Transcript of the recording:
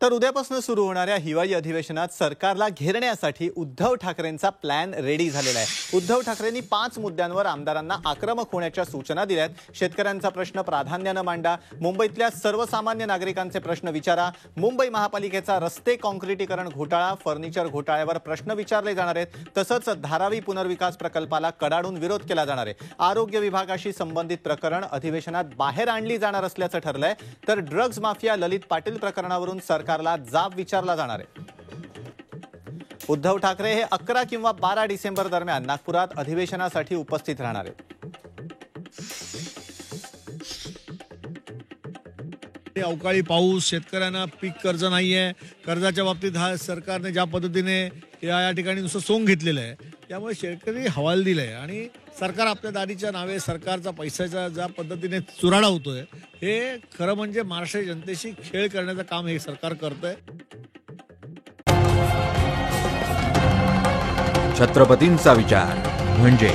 तर उद्यापासून सुरू होणाऱ्या हिवाळी अधिवेशनात सरकारला घेरण्यासाठी उद्धव ठाकरेंचा प्लॅन रेडी झालेला आहे। उद्धव ठाकरेंनी 5 मुद्द्यांवर आमदारांना आक्रमक होण्याच्या सूचना दिल्यात। शेतकऱ्यांचा प्रश्न प्राधान्याने मांडा, मुंबईतल्या सर्वसामान्य नागरिकांचे प्रश्न विचारा, मुंबई महापालिकेचा रस्ते काँक्रिटीकरण घोटाळा, फर्निचर घोटाळ्यावर प्रश्न विचारले जाणार आहेत। तसंच धारावी पुनर्विकास प्रकल्पाला कडाडून विरोध केला जाणार आहे। आरोग्य विभागाशी संबंधित प्रकरण अधिवेशनात बाहेर आणली जाणार असल्याचं ठरलंय। तर ड्रग्ज माफिया ललित पाटील प्रकरणावरून सरकारला जाब विचारला जाणार आहे। उद्धव ठाकरे हे 11 किंवा 12 डिसेंबर दरम्यान नागपुरात अधिवेशनासाठी उपस्थित राहणार आहेत। अवकाळी पाऊस, शेतकऱ्यांना पीक कर्ज नाहीये, कर्जाच्या बाबतीत हा सरकारने ज्या पद्धतीने या ठिकाणी नुसतं सोंग घेतलेलं आहे, त्यामुळे शेतकरी हवालदिल आहे आणि सरकार आपल्या दारीच्या नावे सरकारचा पैशाचा ज्या पद्धतीने चुराडा होतोय, हे खरं म्हणजे महाराष्ट्र जनतेशी खेळ करण्याचं काम हे सरकार करतंय। छत्रपतींचा विचार म्हणजे